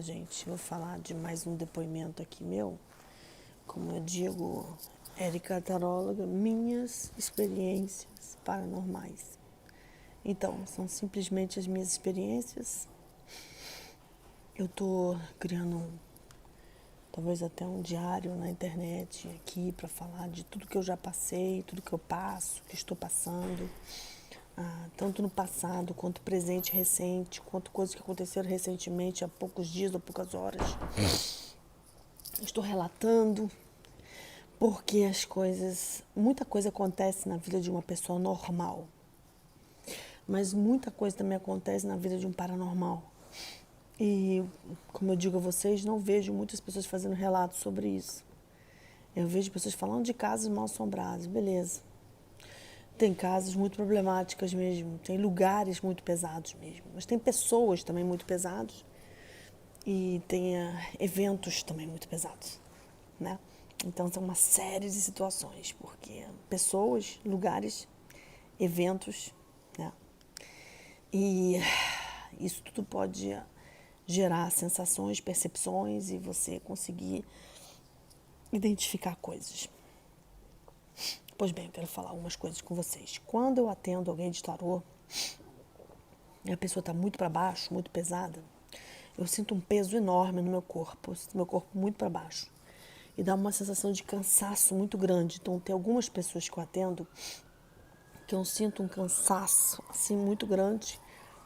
lá, gente. Vou falar de mais um depoimento aqui meu. Como eu digo, Érica Taróloga, minhas experiências paranormais. Então, são simplesmente as minhas experiências. Eu tô criando talvez até um diário na internet aqui para falar de tudo que eu já passei, tudo que eu passo, que estou passando. Tanto no passado, quanto presente, recente, quanto coisas que aconteceram recentemente, há poucos dias ou poucas horas. Estou relatando, porque muita coisa acontece na vida de uma pessoa normal, mas muita coisa também acontece na vida de um paranormal. E, como eu digo a vocês, não vejo muitas pessoas fazendo relatos sobre isso. Eu vejo pessoas falando de casos mal assombrados, beleza. Tem casos muito problemáticos mesmo, tem lugares muito pesados mesmo, mas tem pessoas também muito pesados e tem eventos também muito pesados, né? Então são uma série de situações, porque pessoas, lugares, eventos, né? E isso tudo pode gerar sensações, percepções e você conseguir identificar coisas. Pois bem, eu quero falar algumas coisas com vocês. Quando eu atendo alguém de tarô e a pessoa está muito para baixo, muito pesada, eu sinto um peso enorme no meu corpo. Eu sinto meu corpo muito para baixo. E dá uma sensação de cansaço muito grande. Então, tem algumas pessoas que eu atendo que eu sinto um cansaço assim muito grande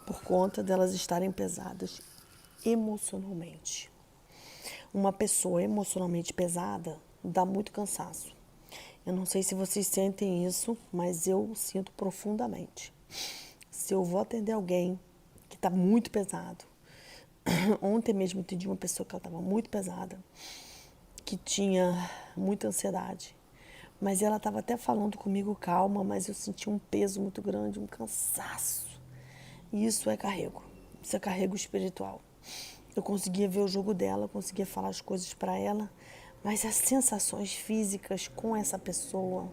por conta delas estarem pesadas emocionalmente. Uma pessoa emocionalmente pesada dá muito cansaço. Eu não sei se vocês sentem isso, mas eu sinto profundamente. Se eu vou atender alguém que está muito pesado, ontem mesmo eu atendi uma pessoa que ela estava muito pesada, que tinha muita ansiedade, mas ela estava até falando comigo calma, mas eu senti um peso muito grande, um cansaço. E isso é carrego espiritual. Eu conseguia ver o jogo dela, eu conseguia falar as coisas para ela, mas as sensações físicas com essa pessoa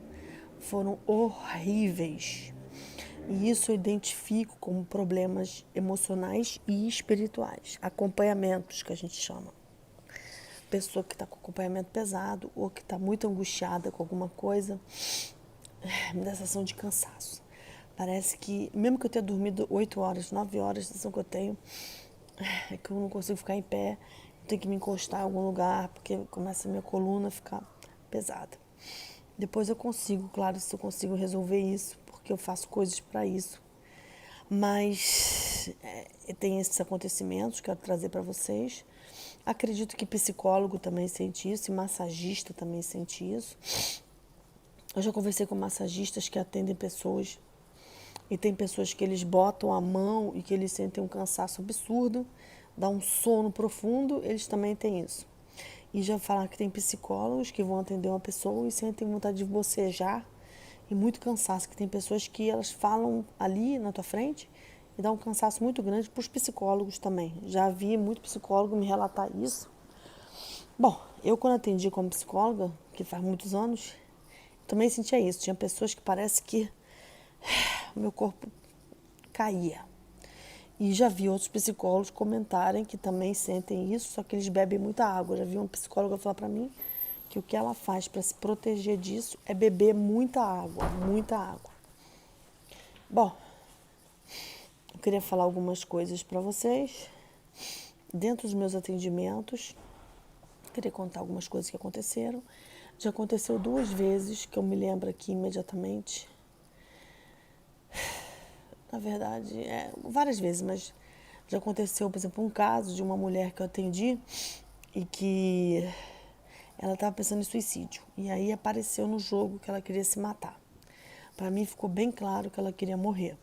foram horríveis. E isso eu identifico como problemas emocionais e espirituais, acompanhamentos que a gente chama. Pessoa que está com acompanhamento pesado ou que está muito angustiada com alguma coisa, me dá sensação de cansaço. Parece que, mesmo que eu tenha dormido 8 horas, 9 horas, a sensação que eu tenho é que eu não consigo ficar em pé, eu tenho que me encostar em algum lugar, porque começa a minha coluna a ficar pesada. Depois eu consigo, claro, se eu consigo resolver isso, porque eu faço coisas para isso. Mas tem esses acontecimentos que eu quero trazer para vocês. Acredito que psicólogo também sente isso, e massagista também sente isso. Eu já conversei com massagistas que atendem pessoas e tem pessoas que eles botam a mão e que eles sentem um cansaço absurdo, dá um sono profundo, eles também têm isso. E já falaram que tem psicólogos que vão atender uma pessoa e sentem vontade de bocejar e muito cansaço, que tem pessoas que elas falam ali na tua frente e dá um cansaço muito grande para os psicólogos também. Já vi muito psicólogo me relatar isso. Bom, eu quando atendi como psicóloga, que faz muitos anos, também sentia isso. Tinha pessoas que parece que meu corpo caía. E já vi outros psicólogos comentarem que também sentem isso, só que eles bebem muita água. Já vi uma psicóloga falar para mim que o que ela faz para se proteger disso é beber muita água, muita água. Bom, eu queria falar algumas coisas para vocês. Dentro dos meus atendimentos, eu queria contar algumas coisas que aconteceram. Já aconteceu 2 vezes, que eu me lembro aqui imediatamente. Na verdade, várias vezes, mas já aconteceu, por exemplo, um caso de uma mulher que eu atendi e que ela estava pensando em suicídio. E aí apareceu no jogo que ela queria se matar. Para mim ficou bem claro que ela queria morrer.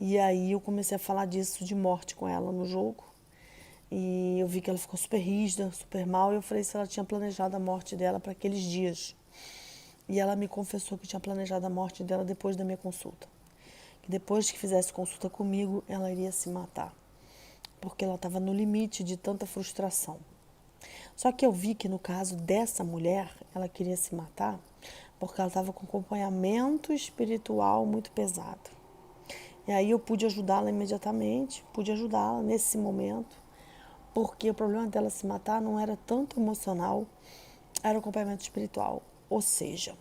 E aí eu comecei a falar disso de morte com ela no jogo. E eu vi que ela ficou super rígida, super mal. E eu falei se ela tinha planejado a morte dela para aqueles dias. E ela me confessou que tinha planejado a morte dela depois da minha consulta. Que depois que fizesse consulta comigo, ela iria se matar. Porque ela estava no limite de tanta frustração. Só que eu vi que no caso dessa mulher, ela queria se matar porque ela estava com acompanhamento espiritual muito pesado. E aí eu pude ajudá-la imediatamente, pude ajudá-la nesse momento, porque o problema dela se matar não era tanto emocional, era o acompanhamento espiritual. Ou seja,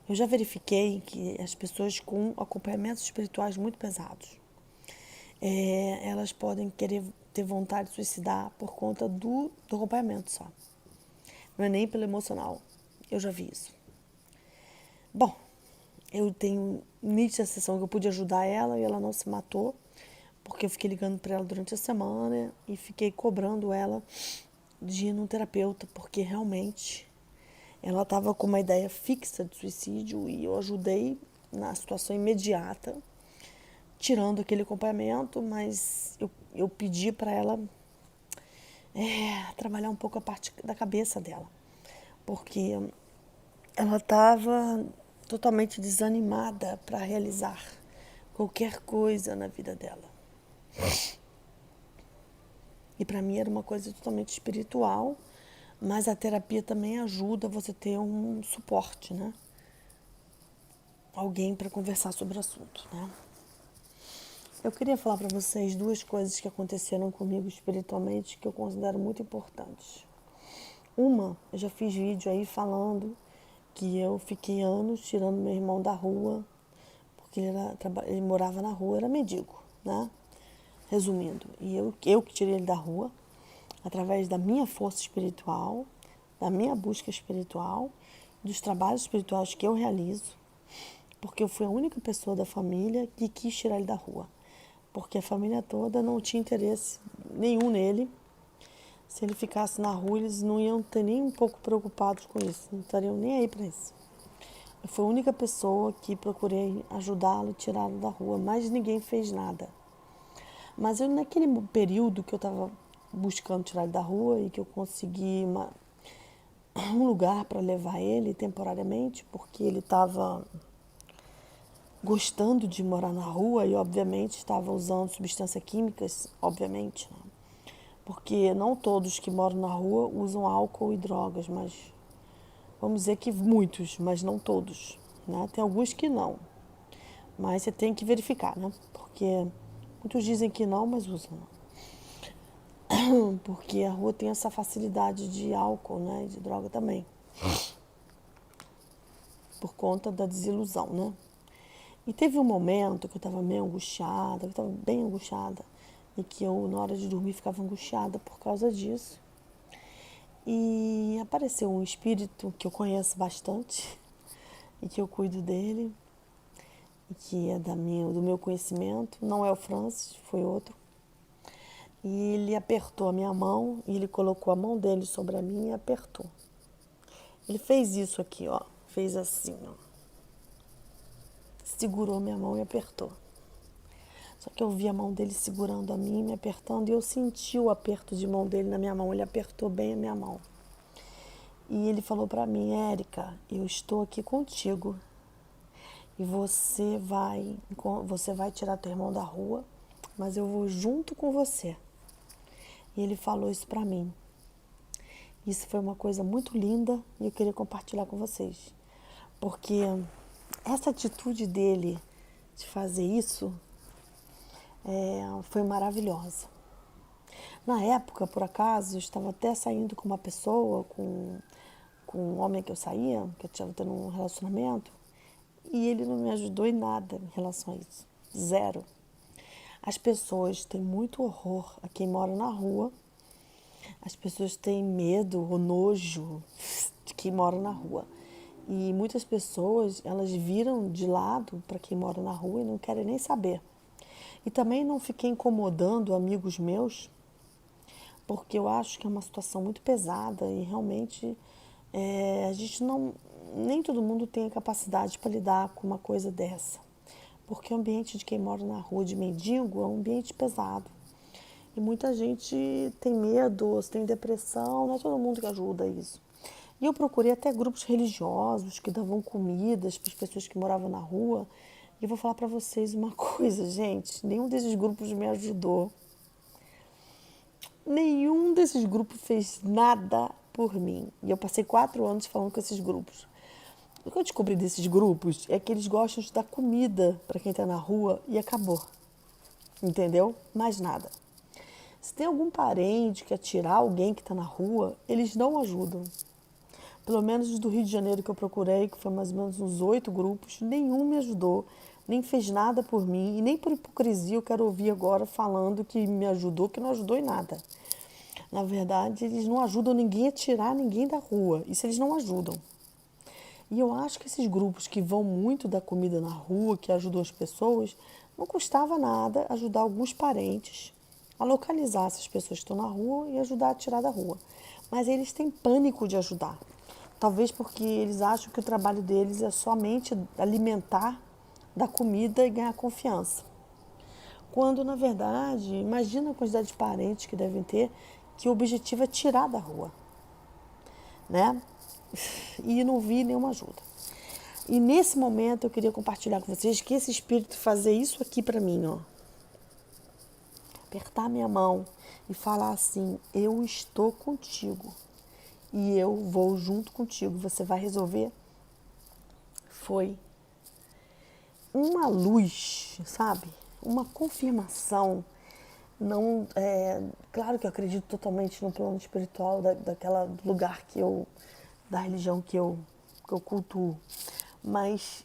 eu já verifiquei que as pessoas com acompanhamentos espirituais muito pesados, elas podem querer ter vontade de suicidar por conta do acompanhamento só. Não é nem pelo emocional. Eu já vi isso. Bom, eu tenho nítida sensação que eu pude ajudar ela e ela não se matou, porque eu fiquei ligando para ela durante a semana e fiquei cobrando ela de ir num terapeuta, porque realmente ela estava com uma ideia fixa de suicídio e eu ajudei na situação imediata, tirando aquele acompanhamento, mas eu pedi para ela trabalhar um pouco a parte da cabeça dela, porque ela estava totalmente desanimada para realizar qualquer coisa na vida dela. E para mim era uma coisa totalmente espiritual, mas a terapia também ajuda você a ter um suporte, né? Alguém para conversar sobre o assunto, né? Eu queria falar para vocês duas coisas que aconteceram comigo espiritualmente que eu considero muito importantes. Uma, eu já fiz vídeo aí falando que eu fiquei anos tirando meu irmão da rua, porque ele morava na rua, era mendigo, né? Resumindo, e eu que tirei ele da rua, através da minha força espiritual, da minha busca espiritual, dos trabalhos espirituais que eu realizo, porque eu fui a única pessoa da família que quis tirar ele da rua, porque a família toda não tinha interesse nenhum nele. Se ele ficasse na rua, eles não iam ter nem um pouco preocupados com isso, não estariam nem aí para isso. Eu fui a única pessoa que procurei ajudá-lo, tirá-lo da rua, mas ninguém fez nada. Mas eu, naquele período que eu estava buscando tirar ele da rua e que eu consegui um lugar para levar ele temporariamente, porque ele estava gostando de morar na rua e, obviamente, estava usando substâncias químicas, obviamente, né? Porque não todos que moram na rua usam álcool e drogas, mas vamos dizer que muitos, mas não todos, né? Tem alguns que não, mas você tem que verificar, né? Porque muitos dizem que não, mas usam. Porque a rua tem essa facilidade de álcool, né? De droga também. Por conta da desilusão, né? E teve um momento que eu estava meio angustiada, que eu estava bem angustiada, e que eu, na hora de dormir, ficava angustiada por causa disso. E apareceu um espírito que eu conheço bastante, e que eu cuido dele, e que é do meu conhecimento. Não é o Francis, foi outro. E ele apertou a minha mão, e ele colocou a mão dele sobre a minha e apertou. Ele fez isso aqui, ó, fez assim, ó. Segurou minha mão e apertou. Só que eu vi a mão dele segurando a minha, me apertando, e eu senti o aperto de mão dele na minha mão. Ele apertou bem a minha mão. E ele falou para mim: Érica, eu estou aqui contigo. E você vai tirar teu irmão da rua, mas eu vou junto com você. E ele falou isso para mim. Isso foi uma coisa muito linda e eu queria compartilhar com vocês. Porque essa atitude dele de fazer isso foi maravilhosa. Na época, por acaso, eu estava até saindo com uma pessoa, com um homem que eu saía, que eu estava tendo um relacionamento, e ele não me ajudou em nada em relação a isso. Zero. As pessoas têm muito horror a quem mora na rua. As pessoas têm medo ou nojo de quem mora na rua. E muitas pessoas, elas viram de lado para quem mora na rua e não querem nem saber. E também não fiquei incomodando amigos meus, porque eu acho que é uma situação muito pesada e realmente a gente não, nem todo mundo tem a capacidade para lidar com uma coisa dessa. Porque o ambiente de quem mora na rua de mendigo é um ambiente pesado. E muita gente tem medo, tem depressão, não é todo mundo que ajuda isso. E eu procurei até grupos religiosos que davam comidas para as pessoas que moravam na rua. E eu vou falar para vocês uma coisa, gente, nenhum desses grupos me ajudou. Nenhum desses grupos fez nada por mim. E eu passei 4 anos falando com esses grupos. O que eu descobri desses grupos é que eles gostam de dar comida para quem está na rua e acabou. Entendeu? Mais nada. Se tem algum parente que quer tirar alguém que está na rua, eles não ajudam. Pelo menos os do Rio de Janeiro que eu procurei, que foi mais ou menos uns 8 grupos, nenhum me ajudou, nem fez nada por mim, e nem por hipocrisia eu quero ouvir agora falando que me ajudou, que não ajudou em nada. Na verdade, eles não ajudam ninguém a tirar ninguém da rua, isso eles não ajudam. E eu acho que esses grupos que vão muito da comida na rua, que ajudam as pessoas, não custava nada ajudar alguns parentes a localizar essas pessoas que estão na rua e ajudar a tirar da rua. Mas eles têm pânico de ajudar. Talvez porque eles acham que o trabalho deles é somente alimentar da comida e ganhar confiança. Quando, na verdade, imagina a quantidade de parentes que devem ter, que o objetivo é tirar da rua, né? E não vi nenhuma ajuda. E nesse momento eu queria compartilhar com vocês que esse espírito fazer isso aqui para mim, ó. Apertar minha mão e falar assim: eu estou contigo e eu vou junto contigo, você vai resolver. Foi uma luz, sabe? Uma confirmação. Não, claro que eu acredito totalmente no plano espiritual daquela lugar da religião que eu cultuo, mas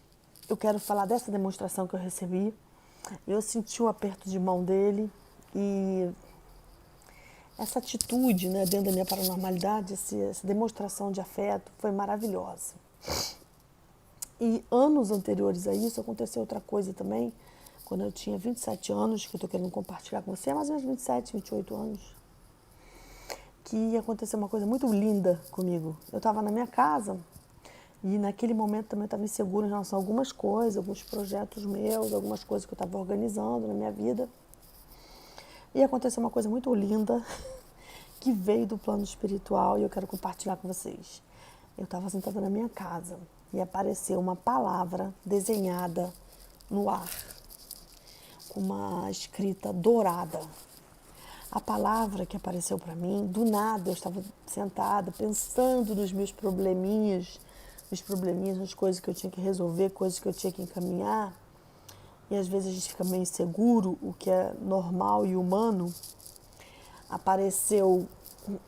eu quero falar dessa demonstração que eu recebi. Eu senti o aperto de mão dele e essa atitude, né, dentro da minha paranormalidade, essa demonstração de afeto foi maravilhosa. E anos anteriores a isso aconteceu outra coisa também, quando eu tinha 27 anos, que eu estou querendo compartilhar com você, mais ou menos 27, 28 anos, que aconteceu uma coisa muito linda comigo. Eu estava na minha casa e naquele momento também eu estava insegura em relação a algumas coisas, alguns projetos meus, algumas coisas que eu estava organizando na minha vida. E aconteceu uma coisa muito linda que veio do plano espiritual e eu quero compartilhar com vocês. Eu estava sentada na minha casa e apareceu uma palavra desenhada no ar, com uma escrita dourada. A palavra que apareceu para mim, do nada, eu estava sentada pensando nos meus probleminhas, nas coisas que eu tinha que resolver, coisas que eu tinha que encaminhar. E às vezes a gente fica meio inseguro, o que é normal e humano. Apareceu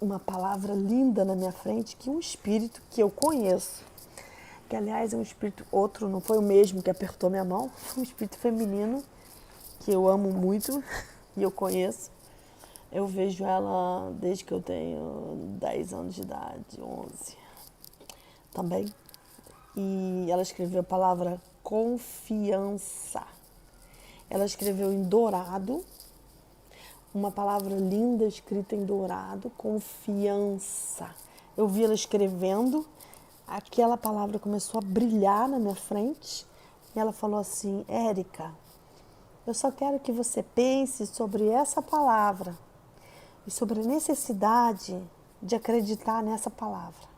uma palavra linda na minha frente, que um espírito que eu conheço, que aliás é um espírito outro, não foi o mesmo que apertou minha mão, foi um espírito feminino, que eu amo muito e eu conheço. Eu vejo ela desde que eu tenho 10 anos de idade, 11 também. E ela escreveu a palavra confiança. Ela escreveu em dourado, uma palavra linda escrita em dourado, confiança. Eu vi ela escrevendo, aquela palavra começou a brilhar na minha frente e ela falou assim: Érica, eu só quero que você pense sobre essa palavra e sobre a necessidade de acreditar nessa palavra.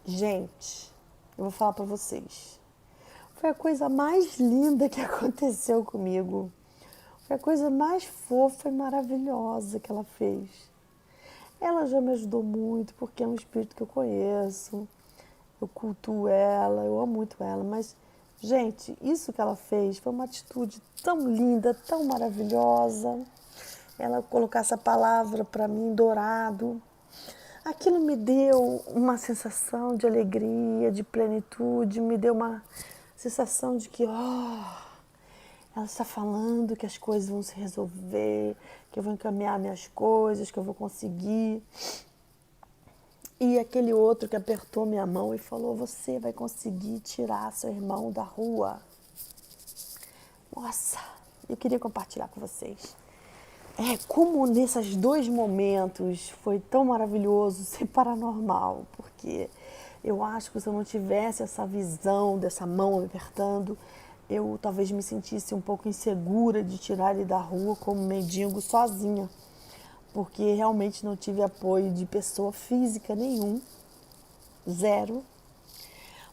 Gente, eu vou falar para vocês. Foi a coisa mais linda que aconteceu comigo. Foi a coisa mais fofa e maravilhosa que ela fez. Ela já me ajudou muito, porque é um espírito que eu conheço. Eu cultuo ela, eu amo muito ela. Mas, gente, isso que ela fez foi uma atitude tão linda, tão maravilhosa. Ela colocar essa palavra para mim, dourado. Aquilo me deu uma sensação de alegria, de plenitude, me deu uma sensação de que, ela está falando que as coisas vão se resolver, que eu vou encaminhar minhas coisas, que eu vou conseguir. E aquele outro que apertou minha mão e falou: você vai conseguir tirar seu irmão da rua. Nossa, eu queria compartilhar com vocês. Como nesses dois momentos foi tão maravilhoso ser paranormal, porque eu acho que se eu não tivesse essa visão dessa mão me apertando, eu talvez me sentisse um pouco insegura de tirar ele da rua como mendigo sozinha, porque realmente não tive apoio de pessoa física nenhum, zero.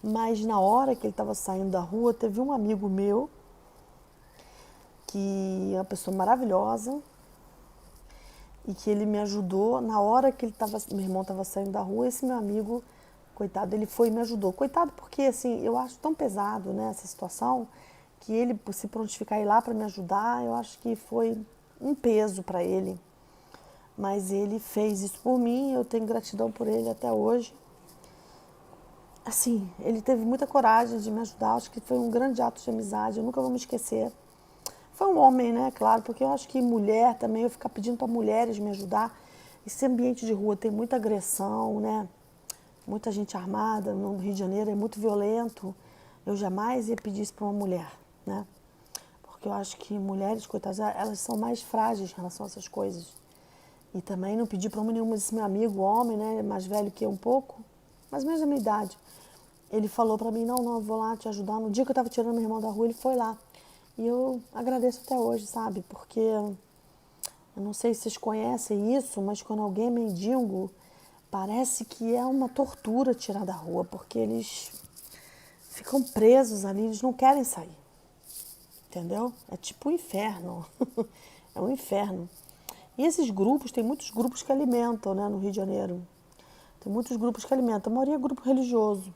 Mas na hora que ele estava saindo da rua, teve um amigo meu, que é uma pessoa maravilhosa, e que ele me ajudou na hora que meu irmão estava saindo da rua. Esse meu amigo, coitado, ele foi e me ajudou. Coitado porque, assim, eu acho tão pesado, né, essa situação, que ele se prontificar ir lá para me ajudar, eu acho que foi um peso para ele, mas ele fez isso por mim, eu tenho gratidão por ele até hoje. Assim, ele teve muita coragem de me ajudar, acho que foi um grande ato de amizade, eu nunca vou me esquecer. Foi um homem, né, claro, porque eu acho que mulher também, eu ficar pedindo para mulheres me ajudar. Esse ambiente de rua tem muita agressão, né? Muita gente armada no Rio de Janeiro, é muito violento. Eu jamais ia pedir isso para uma mulher, né? Porque eu acho que mulheres, coitadas, elas são mais frágeis em relação a essas coisas. E também não pedi para homem nenhum, esse meu amigo, homem, né, mais velho que eu um pouco, mas mesmo a minha idade. Ele falou para mim, não, eu vou lá te ajudar. No dia que eu estava tirando meu irmão da rua, ele foi lá. E eu agradeço até hoje, sabe? Porque eu não sei se vocês conhecem isso, mas quando alguém é mendigo, parece que é uma tortura tirar da rua, porque eles ficam presos ali, eles não querem sair. Entendeu? É tipo um inferno. É um inferno. E esses grupos, tem muitos grupos que alimentam, né, no Rio de Janeiro. Tem muitos grupos que alimentam. A maioria é grupo religioso.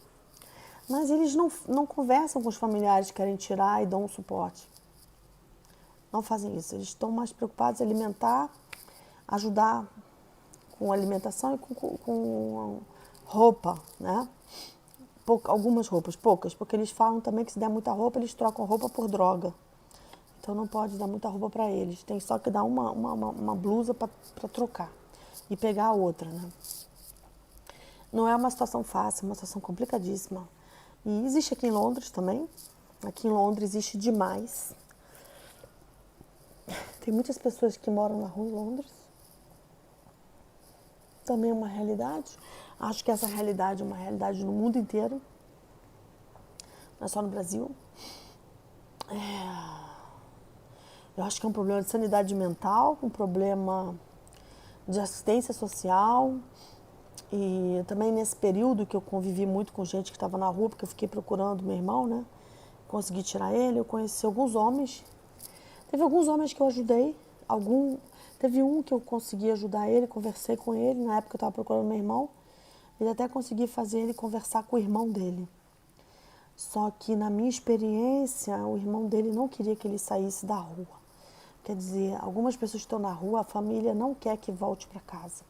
Mas eles não conversam com os familiares que querem tirar e dão um suporte. Não fazem isso. Eles estão mais preocupados em alimentar, ajudar com alimentação e com roupa, né? Algumas roupas, poucas, porque eles falam também que se der muita roupa, eles trocam roupa por droga. Então não pode dar muita roupa para eles. Tem só que dar uma blusa para trocar e pegar a outra, né? Não é uma situação fácil, é uma situação complicadíssima. E existe aqui em Londres também. Aqui em Londres existe demais. Tem muitas pessoas que moram na rua em Londres. Também é uma realidade. Acho que essa realidade é uma realidade no mundo inteiro. Não é só no Brasil. Eu acho que é um problema de sanidade mental, um problema de assistência social. E também nesse período que eu convivi muito com gente que estava na rua, porque eu fiquei procurando meu irmão, né? Consegui tirar ele, eu conheci alguns homens. Teve alguns homens que eu ajudei, teve um que eu consegui ajudar ele, conversei com ele, na época eu estava procurando meu irmão, e até consegui fazer ele conversar com o irmão dele. Só que na minha experiência, o irmão dele não queria que ele saísse da rua. Quer dizer, algumas pessoas que estão na rua, a família não quer que volte para casa.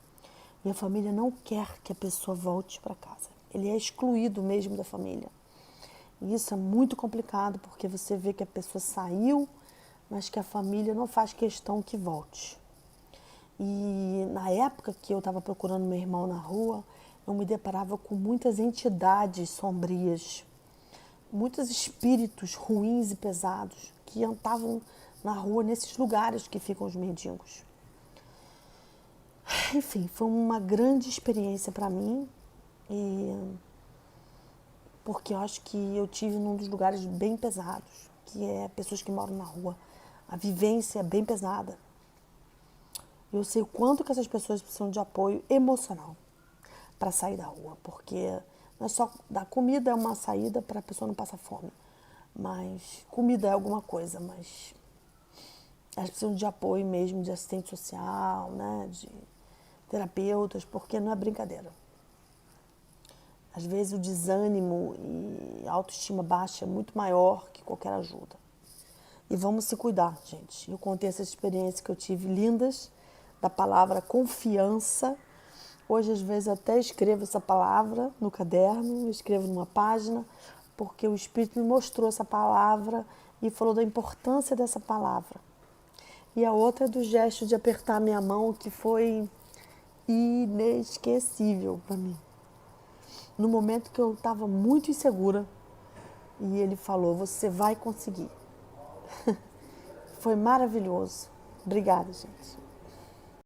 E a família não quer que a pessoa volte para casa. Ele é excluído mesmo da família. E isso é muito complicado, porque você vê que a pessoa saiu, mas que a família não faz questão que volte. E na época que eu estava procurando meu irmão na rua, eu me deparava com muitas entidades sombrias, muitos espíritos ruins e pesados que estavam na rua, nesses lugares que ficam os mendigos. Enfim, foi uma grande experiência para mim, porque eu acho que eu tive num dos lugares bem pesados, que é pessoas que moram na rua. A vivência é bem pesada. Eu sei o quanto que essas pessoas precisam de apoio emocional para sair da rua, porque não é só dar comida, é uma saída para a pessoa não passar fome. Mas comida é alguma coisa, mas elas precisam de apoio mesmo, de assistente social, né, de terapeutas, porque não é brincadeira. Às vezes o desânimo e a autoestima baixa é muito maior que qualquer ajuda. E vamos se cuidar, gente. Eu contei essas experiências que eu tive lindas, da palavra confiança. Hoje, às vezes, eu até escrevo essa palavra no caderno, escrevo numa página, porque o Espírito me mostrou essa palavra e falou da importância dessa palavra. E a outra é do gesto de apertar minha mão, que foi inesquecível para mim. No momento que eu estava muito insegura, e ele falou, você vai conseguir. Foi maravilhoso. Obrigada, gente.